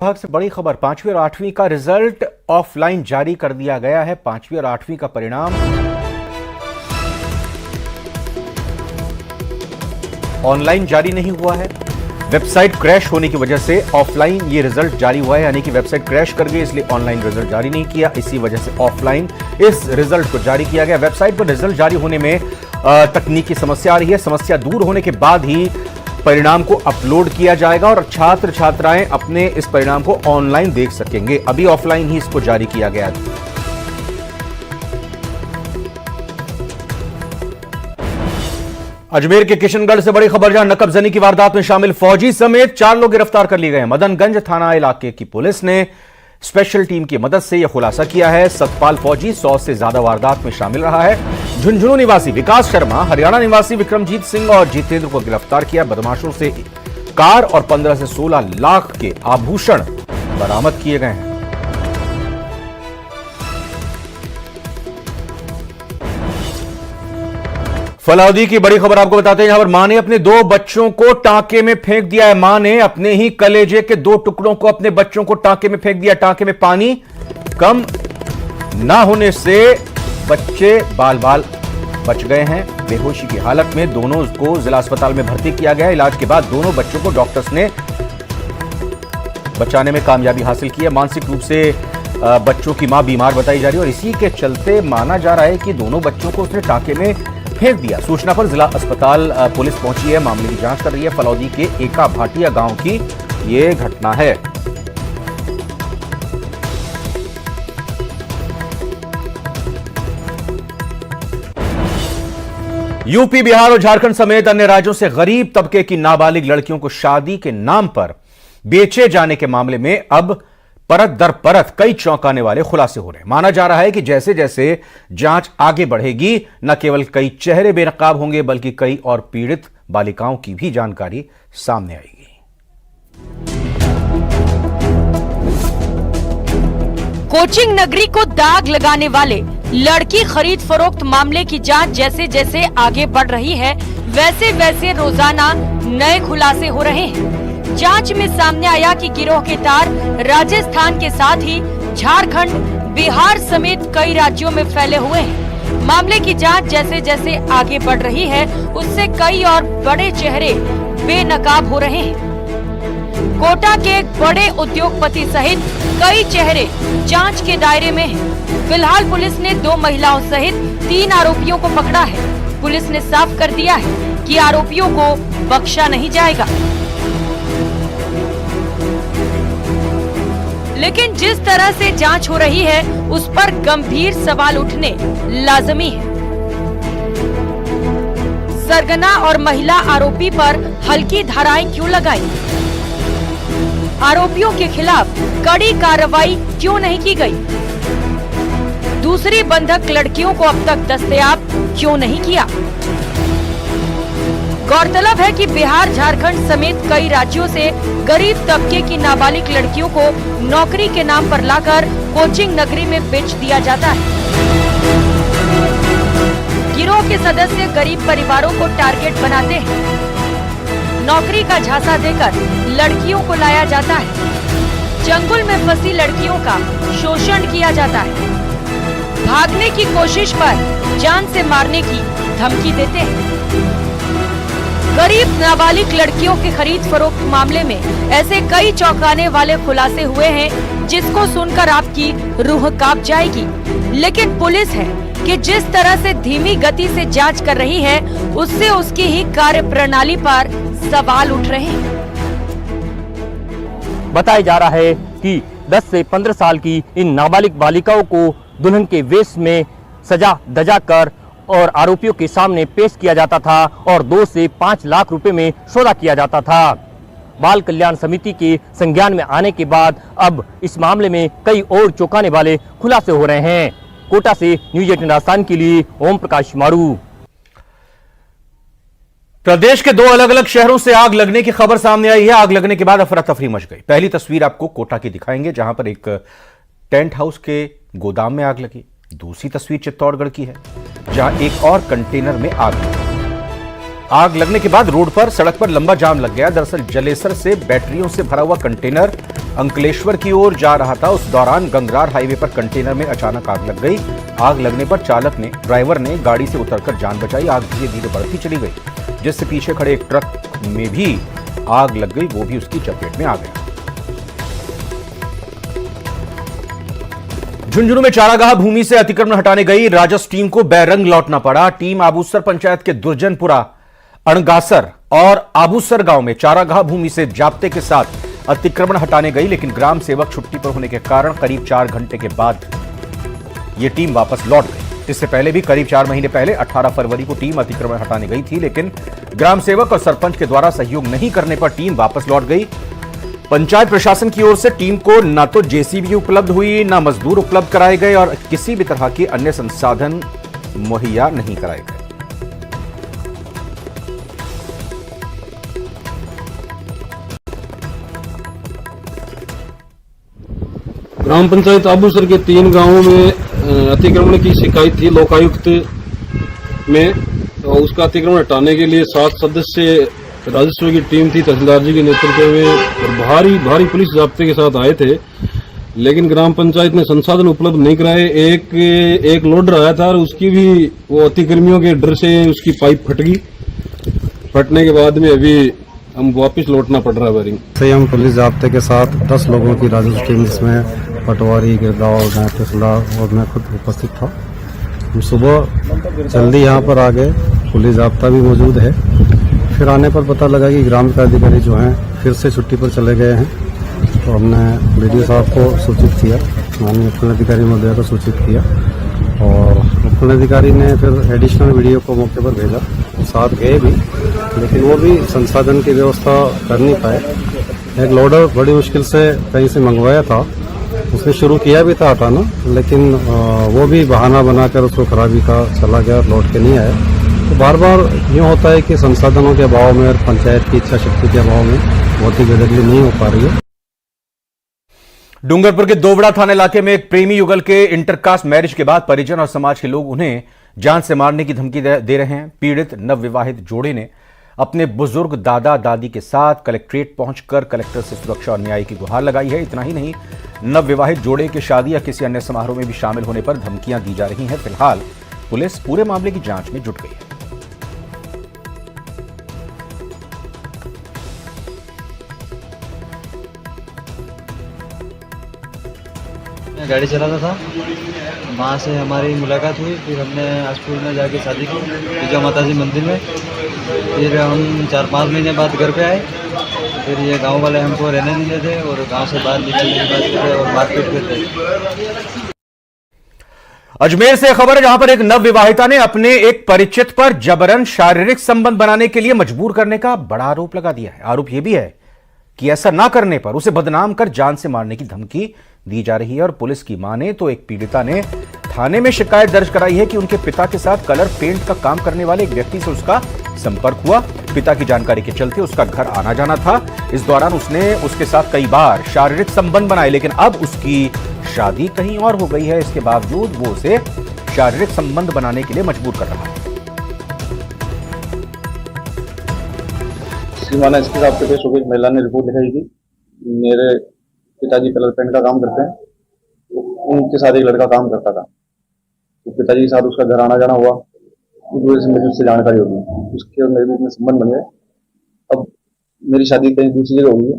विभाग से बड़ी खबर, 5वीं और 8वीं का रिजल्ट ऑफलाइन जारी कर दिया गया है। 5वीं और 8वीं का परिणाम ऑनलाइन जारी नहीं हुआ है। वेबसाइट क्रैश होने की वजह से ऑफलाइन ये रिजल्ट जारी हुआ है, यानी कि वेबसाइट क्रैश कर गई, इसलिए ऑनलाइन रिजल्ट जारी नहीं किया। इसी वजह से ऑफलाइन इस रिजल्ट को जारी किया गया। वेबसाइट पर रिजल्ट जारी होने में तकनीकी समस्या आ रही है। समस्या दूर होने के बाद ही परिणाम को अपलोड किया जाएगा और छात्र छात्राएं अपने इस परिणाम को ऑनलाइन देख सकेंगे। अभी ऑफलाइन ही इसको जारी किया गया है। अजमेर के किशनगढ़ से बड़ी खबर, जहां नकबजनी की वारदात में शामिल फौजी समेत 4 लोग गिरफ्तार कर लिए गए हैं। मदनगंज थाना इलाके की पुलिस ने स्पेशल टीम की मदद से यह खुलासा किया है। सतपाल फौजी 100 से ज्यादा वारदात में शामिल रहा है। झुंझुनू निवासी विकास शर्मा, हरियाणा निवासी विक्रमजीत सिंह और जितेंद्र को गिरफ्तार किया। बदमाशों से कार और 15 से 16 लाख के आभूषण बरामद किए गए हैं। फलौदी की बड़ी खबर आपको बताते हैं, यहां पर मां ने अपने 2 बच्चों को टांके में फेंक दिया है। मां ने अपने ही कलेजे के 2 टुकड़ों को अपने बच्चों को टांके में फेंक दिया। टांके में पानी कम ना होने से बच्चे बाल बाल बच गए हैं। बेहोशी की हालत में दोनों को जिला अस्पताल में भर्ती किया गया। इलाज के बाद दोनों बच्चों को डॉक्टर्स ने बचाने में कामयाबी हासिल की है। मानसिक रूप से बच्चों की मां बीमार बताई जा रही है और इसी के चलते माना जा रहा है कि दोनों बच्चों को उसने टांके में फेंक दिया। सूचना पर जिला अस्पताल पुलिस पहुंची है, मामले की जांच कर रही है। फलौदी के एका भाटिया गांव की यह घटना है। यूपी, बिहार और झारखंड समेत अन्य राज्यों से गरीब तबके की नाबालिग लड़कियों को शादी के नाम पर बेचे जाने के मामले में अब परत दर परत कई चौंकाने वाले खुलासे हो रहे हैं। माना जा रहा है कि जैसे जैसे जांच आगे बढ़ेगी, न केवल कई चेहरे बेनकाब होंगे बल्कि कई और पीड़ित बालिकाओं की भी जानकारी सामने आएगी। कोचिंग नगरी को दाग लगाने वाले लड़की खरीद फरोख्त मामले की जांच जैसे जैसे आगे बढ़ रही है, वैसे वैसे रोजाना नए खुलासे हो रहे हैं। जांच में सामने आया कि गिरोह के तार राजस्थान के साथ ही झारखंड, बिहार समेत कई राज्यों में फैले हुए हैं। मामले की जांच जैसे जैसे आगे बढ़ रही है, उससे कई और बड़े चेहरे बेनकाब हो रहे हैं। कोटा के एक बड़े उद्योगपति सहित कई चेहरे जांच के दायरे में हैं। फिलहाल पुलिस ने 2 महिलाओं सहित 3 आरोपियों को पकड़ा है। पुलिस ने साफ कर दिया है कि आरोपियों को बख्शा नहीं जाएगा। लेकिन जिस तरह से जांच हो रही है, उस पर गंभीर सवाल उठने लाजमी है। सरगना और महिला आरोपी पर हल्की धाराएं क्यों लगाई? आरोपियों के खिलाफ कड़ी कार्रवाई क्यों नहीं की गई? दूसरी बंधक लड़कियों को अब तक दस्तयाब क्यों नहीं किया? गौरतलब है कि बिहार, झारखंड समेत कई राज्यों से गरीब तबके की नाबालिग लड़कियों को नौकरी के नाम पर लाकर कोचिंग नगरी में बेच दिया जाता है। गिरोह के सदस्य गरीब परिवारों को टारगेट बनाते हैं। नौकरी का झांसा देकर लड़कियों को लाया जाता है। जंगल में फंसी लड़कियों का शोषण किया जाता है। भागने की कोशिश पर जान से मारने की धमकी देते हैं। गरीब नाबालिग लड़कियों के खरीद फरोख्त मामले में ऐसे कई चौंकाने वाले खुलासे हुए हैं, जिसको सुनकर आपकी रूह कांप जाएगी। लेकिन पुलिस है कि जिस तरह से धीमी गति से जांच कर रही है, उससे उसकी ही कार्य प्रणाली पर सवाल उठ रहे हैं। बताया जा रहा है कि 10 से 15 साल की इन नाबालिग बालिकाओं को दुल्हन के वेश में सजा धजा कर और आरोपियों के सामने पेश किया जाता था और 2 से 5 लाख रुपए में सौदा किया जाता था। बाल कल्याण समिति के संज्ञान में आने के बाद अब इस मामले में कई और चौंकाने वाले खुलासे हो रहे हैं। कोटा से न्यूज 18 राजस्थान के लिए ओम प्रकाश मारू। प्रदेश के 2 अलग अलग शहरों से आग लगने की खबर सामने आई है। आग लगने के बाद अफरा तफरी मच गई। पहली तस्वीर आपको कोटा की दिखाएंगे, जहां पर एक टेंट हाउस के गोदाम में आग लगी। दूसरी तस्वीर चित्तौड़गढ़ की है, जहां एक और कंटेनर में आग लगी। आग लगने के बाद रोड पर सड़क पर लंबा जाम लग गया। दरअसल जलेसर से बैटरियों से भरा हुआ कंटेनर अंकलेश्वर की ओर जा रहा था। उस दौरान गंगरार हाईवे पर कंटेनर में अचानक आग लग गई। आग लगने पर ड्राइवर ने गाड़ी से उतरकर जान बचाई। आग धीरे धीरे बढ़ती चली गई, जिससे पीछे खड़े एक ट्रक में भी आग लग गई, वो भी उसकी चपेट में आ गया। झुंझुनू में चारागाह भूमि से अतिक्रमण हटाने गई राजस्व टीम को बैरंग लौटना पड़ा। टीम आबूसर पंचायत के दुर्जनपुरा, अणगासर और आबूसर गांव में चारागाह भूमि से जाब्ते के साथ अतिक्रमण हटाने गई, लेकिन ग्राम सेवक छुट्टी पर होने के कारण करीब 4 घंटे के बाद यह टीम वापस लौट गई। इससे पहले भी करीब 4 महीने पहले 18 फरवरी को टीम अतिक्रमण हटाने गई थी, लेकिन ग्राम सेवक और सरपंच के द्वारा सहयोग नहीं करने पर टीम वापस लौट गई। पंचायत प्रशासन की ओर से टीम को न तो जेसीबी उपलब्ध हुई, न मजदूर उपलब्ध कराए गए और किसी भी तरह के अन्य संसाधन मुहैया नहीं कराए गए। ग्राम पंचायत आबूसर के 3 गांवों में अतिक्रमण की शिकायत थी लोकायुक्त में, तो उसका अतिक्रमण हटाने के लिए 7 सदस्य राजस्व की टीम थी, तहसीलदार जी के नेतृत्व में, और भारी पुलिस जाब्ते के साथ आए थे। लेकिन ग्राम पंचायत ने संसाधन उपलब्ध नहीं कराए। एक लोडर आया था और उसकी भी वो अतिक्रमियों के डर से उसकी पाइप फट गई। फटने के बाद में अभी हम वापस लौटना पड़ रहा है बैरिंग। से हम पुलिस जाब्ते के साथ 10 लोगों की राजस्व टीम, जिसमें पटवारी, गिरगांव, मैं तहसीलदार और मैं खुद उपस्थित था। हम सुबह जल्दी यहाँ पर आ गए, पुलिस जाब्ता भी मौजूद है। फिर आने पर पता लगा कि ग्राम के अधिकारी जो हैं फिर से छुट्टी पर चले गए हैं, तो हमने बीडीओ साहब को सूचित किया, माननीय उपखंड अधिकारी महोदय को सूचित किया और उपखंड अधिकारी ने फिर एडिशनल वीडियो को मौके पर भेजा, साथ गए भी, लेकिन वो भी संसाधन की व्यवस्था कर नहीं पाए। एक लोडर बड़ी मुश्किल से कहीं से मंगवाया था, उसने शुरू किया भी था हटाना, लेकिन वो भी बहाना बनाकर उसको खराबी का चला गया और लौट के नहीं आया। तो बार बार यूँ होता है कि संसाधनों के अभाव में और पंचायत की इच्छा शक्ति के अभाव में बहुत ही बेदखली नहीं हो पा रही है। डूंगरपुर के दोवड़ा थाना इलाके में एक प्रेमी युगल के इंटरकास्ट मैरिज के बाद परिजन और समाज के लोग उन्हें जान से मारने की धमकी दे रहे हैं। पीड़ित नवविवाहित जोड़े ने अपने बुजुर्ग दादा दादी के साथ कलेक्ट्रेट पहुंचकर कलेक्टर से सुरक्षा और न्याय की गुहार लगाई है। इतना ही नहीं, नवविवाहित जोड़े के शादी या किसी अन्य समारोह में भी शामिल होने पर धमकियां दी जा रही हैं। फिलहाल पुलिस पूरे मामले की जांच में जुट गई है। मैं गाड़ी चलाता था, वहाँ से हमारी मुलाकात हुई। फिर हमने आसपुर में जाके शादी की विजय माता जी मंदिर में। फिर हम 4-5 महीने बाद घर पे आए। फिर ये गांव वाले हमको रहने नहीं देते और गांव से बाहर निकलने की बात करते और मारपीट करते। अजमेर से खबर है, जहां पर एक नवविवाहिता ने अपने एक परिचित पर जबरन शारीरिक संबंध बनाने के लिए मजबूर करने का बड़ा आरोप लगा दिया है। आरोप यह भी है कि ऐसा ना करने पर उसे बदनाम कर जान से मारने की धमकी दी जा रही है। और पुलिस की माने तो एक पीड़िता ने थाने में शिकायत दर्ज कराई है कि उनके पिता के साथ कलर पेंट का काम करने वाले एक व्यक्ति से उसका संपर्क हुआ। पिता की जानकारी के चलते उसका घर आना जाना था। इस दौरान उसने उसके साथ कई बार शारीरिक संबंध बनाए, लेकिन अब उसकी शादी कहीं और हो गई है। इसके बावजूद वो उसे शारीरिक संबंध बनाने के लिए मजबूर कर रहा है। सीमाना इसके साथ पेश हो गई। महिला ने रिपोर्ट लिखाई थी, मेरे पिताजी कलर पेंट का काम करते हैं, उनके साथ एक लड़का काम करता था, तो पिताजी के साथ उसका घर आना जाना हुआ। उस वजह से मुझे उससे जानकारी होगी, उसके और मेरे बीच में संबंध बन गए। अब मेरी शादी कहीं दूसरी जगह हो गई है,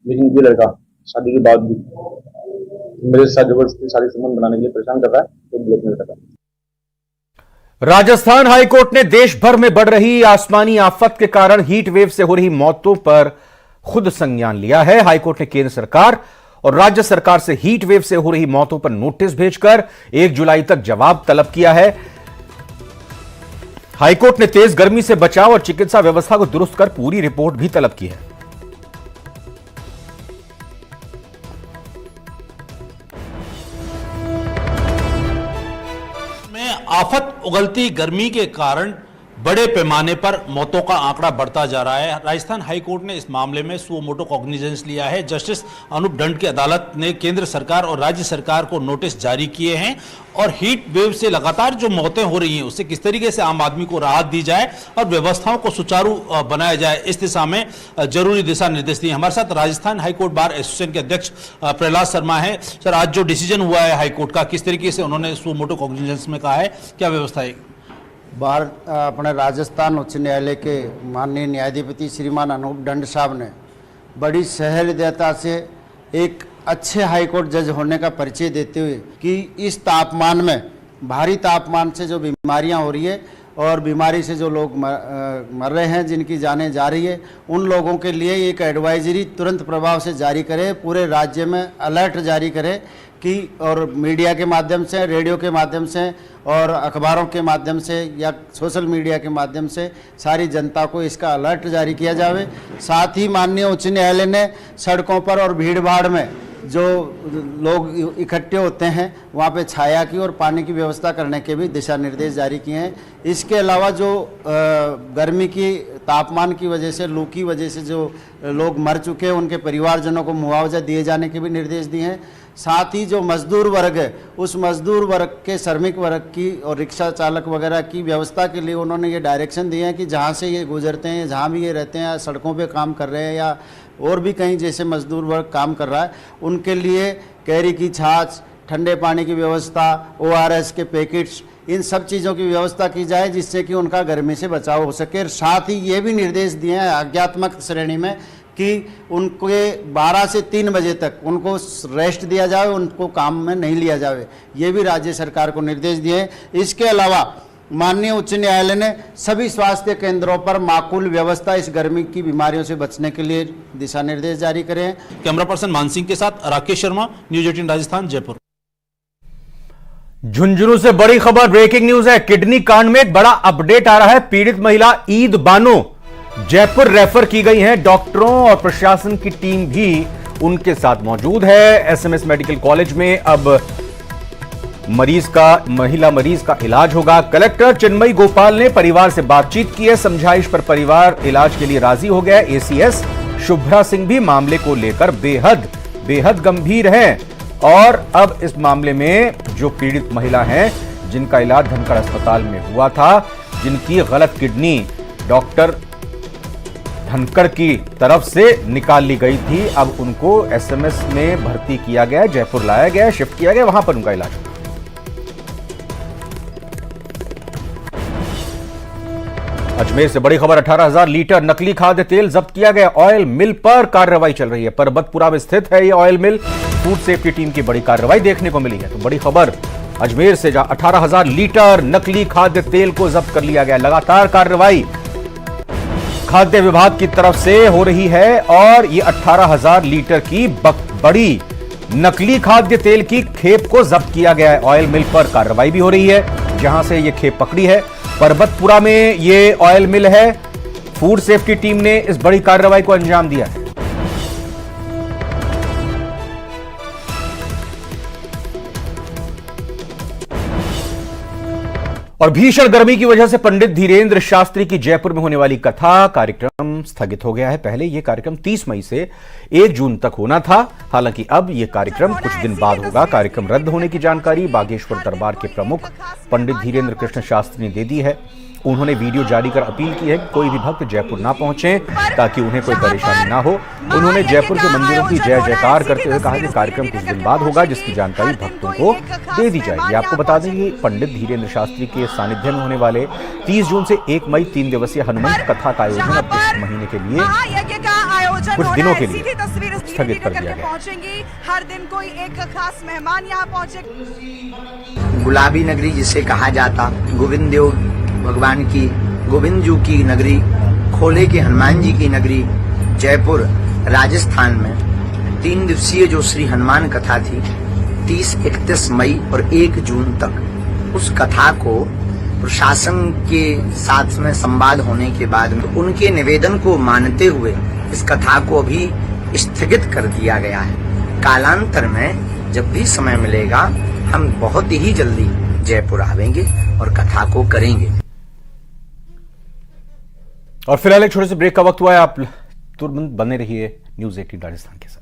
लेकिन ये लड़का शादी के बाद भी मेरे साथ जबरदस्ती शादी संबंध बनाने के लिए परेशान कर रहा है, तो ब्लैकमेल कर रहा है। राजस्थान हाईकोर्ट ने देश भर में बढ़ रही आसमानी आफत के कारण हीट वेव से हो रही मौतों पर खुद संज्ञान लिया है। हाईकोर्ट ने केंद्र सरकार और राज्य सरकार से हीट वेव से हो रही मौतों पर नोटिस भेजकर 1 जुलाई तक जवाब तलब किया है। हाईकोर्ट ने तेज गर्मी से बचाव और चिकित्सा व्यवस्था को दुरुस्त कर पूरी रिपोर्ट भी तलब की है। आफत उगलती गर्मी के कारण बड़े पैमाने पर मौतों का आंकड़ा बढ़ता जा रहा है। राजस्थान हाईकोर्ट ने इस मामले में सुओ मोटो कॉग्निजेंस लिया है। जस्टिस अनूप दंड की अदालत ने केंद्र सरकार और राज्य सरकार को नोटिस जारी किए हैं और हीट वेव से लगातार जो मौतें हो रही हैं उससे किस तरीके से आम आदमी को राहत दी जाए और व्यवस्थाओं को सुचारू बनाया जाए, इस दिशा में जरूरी दिशा निर्देश दिए। हमारे साथ राजस्थान हाईकोर्ट बार एसोसिएशन के अध्यक्ष प्रहलाद शर्मा है। सर, आज जो डिसीजन हुआ है हाईकोर्ट का, किस तरीके से उन्होंने सुओ मोटो कॉग्निजेंस में कहा है, क्या व्यवस्था है? बार अपने राजस्थान उच्च न्यायालय के माननीय न्यायाधिपति श्रीमान अनूप दंड साहब ने बड़ी सहृदयता से एक अच्छे हाईकोर्ट जज होने का परिचय देते हुए कि इस तापमान में, भारी तापमान से जो बीमारियां हो रही है और बीमारी से जो लोग मर रहे हैं, जिनकी जानें जा रही है, उन लोगों के लिए एक एडवाइजरी तुरंत प्रभाव से जारी करे, पूरे राज्य में अलर्ट जारी करे कि, और मीडिया के माध्यम से, रेडियो के माध्यम से और अखबारों के माध्यम से या सोशल मीडिया के माध्यम से सारी जनता को इसका अलर्ट जारी किया जावे। साथ ही माननीय उच्च न्यायालय ने सड़कों पर और भीड़ भाड़ में जो लोग इकट्ठे होते हैं वहाँ पे छाया की और पानी की व्यवस्था करने के भी दिशा निर्देश जारी किए हैं। इसके अलावा जो गर्मी की तापमान की वजह से, लू की वजह से जो लोग मर चुके हैं उनके परिवारजनों को मुआवजा दिए जाने के भी निर्देश दिए हैं। साथ ही जो मजदूर वर्ग है, उस मजदूर वर्ग के, श्रमिक वर्ग की और रिक्शा चालक वगैरह की व्यवस्था के लिए उन्होंने ये डायरेक्शन दिए हैं कि जहाँ से ये गुजरते हैं, जहाँ भी ये रहते हैं, सड़कों पे काम कर रहे हैं या और भी कहीं जैसे मजदूर वर्ग काम कर रहा है, उनके लिए कैरी की छाछ, ठंडे पानी की व्यवस्था, ORS के पैकेट्स, इन सब चीज़ों की व्यवस्था की जाए जिससे कि उनका गर्मी से बचाव हो सके। साथ ही ये भी निर्देश दिए हैं आज्ञात्मक श्रेणी में कि उनके 12 से 3 बजे तक उनको रेस्ट दिया जाए, उनको काम में नहीं लिया जाए, ये भी राज्य सरकार को निर्देश दिए हैं। इसके अलावा माननीय उच्च न्यायालय ने सभी स्वास्थ्य केंद्रों पर माकूल व्यवस्था इस गर्मी की बीमारियों से बचने के लिए दिशा निर्देश जारी करे हैं। कैमरा पर्सन मान सिंह के साथ राकेश शर्मा, न्यूज 18 राजस्थान, जयपुर। झुंझुनू से बड़ी खबर, ब्रेकिंग न्यूज है। किडनी कांड में एक बड़ा अपडेट आ रहा है। पीड़ित महिला ईद बानो जयपुर रेफर की गई हैं। डॉक्टरों और प्रशासन की टीम भी उनके साथ मौजूद है। SMS मेडिकल कॉलेज में अब महिला मरीज का इलाज होगा। कलेक्टर चिन्मयी गोपाल ने परिवार से बातचीत की है। समझाइश पर परिवार इलाज के लिए राजी हो गया। ACS शुभ्रा सिंह भी मामले को लेकर बेहद गंभीर हैं और अब इस मामले में जो पीड़ित महिला हैं, जिनका इलाज धनखड़ अस्पताल में हुआ था, जिनकी गलत किडनी डॉक्टर धनखड़ की तरफ से निकाल ली गई थी, अब उनको SMS में भर्ती किया गया, जयपुर लाया गया, शिफ्ट किया गया, वहां पर उनका इलाज हुआ। अजमेर से बड़ी खबर, 18,000 लीटर नकली खाद्य तेल जब्त किया गया। ऑयल मिल पर कार्रवाई चल रही है। परबतपुरा में स्थित है ये ऑयल मिल। फूड सेफ्टी टीम की बड़ी कार्रवाई देखने को मिली है। तो बड़ी खबर अजमेर से, जहां 18,000 लीटर नकली खाद्य तेल को जब्त कर लिया गया। लगातार कार्रवाई खाद्य विभाग की तरफ से हो रही है और ये 18,000 लीटर की बड़ी नकली खाद्य तेल की खेप को जब्त किया गया है। ऑयल मिल पर कार्रवाई भी हो रही है जहां से ये खेप पकड़ी है। परबतपुरा में ये ऑयल मिल है। फूड सेफ्टी टीम ने इस बड़ी कार्रवाई को अंजाम दिया है। और भीषण गर्मी की वजह से पंडित धीरेन्द्र शास्त्री की जयपुर में होने वाली कथा कार्यक्रम स्थगित हो गया है। पहले यह कार्यक्रम 30 मई से 1 जून तक होना था। हालांकि अब यह कार्यक्रम कुछ दिन बाद होगा। कार्यक्रम रद्द होने की जानकारी बागेश्वर दरबार के प्रमुख पंडित धीरेन्द्र कृष्ण शास्त्री ने दे दी है। उन्होंने वीडियो जारी कर अपील की है कि कोई भी भक्त जयपुर ना पहुंचे ताकि उन्हें कोई परेशानी ना हो। उन्होंने जयपुर के मंदिरों की जय जयकार करते हुए कहा कि कार्यक्रम कुछ दिन बाद होगा, जिसकी जानकारी भक्तों को दे दी जाएगी। आपको बता दें कि पंडित धीरेन्द्र शास्त्री के सानिध्य में होने वाले 30 जून से 1 मई 3 दिवसीय हनुमंत कथा का आयोजन अब इस महीने के लिए कुछ दिनों के लिए स्थगित कर दिया गया। हर दिन कोई एक खास मेहमान यहाँ पहुंचे। गुलाबी नगरी जिसे कहा जाता, गोविंद देव भगवान की, गोविंद जू की नगरी, खोले के हनुमान जी की नगरी जयपुर राजस्थान में 3 दिवसीय जो श्री हनुमान कथा थी 30, 31 मई और 1 जून तक, उस कथा को प्रशासन के साथ में संवाद होने के बाद उनके निवेदन को मानते हुए इस कथा को अभी स्थगित कर दिया गया है। कालांतर में जब भी समय मिलेगा हम बहुत ही जल्दी जयपुर आवेंगे और कथा को करेंगे। और फिलहाल एक छोटे से ब्रेक का वक्त हुआ है। आप तुरंत बने रहिए न्यूज़ 18 राजस्थान के साथ।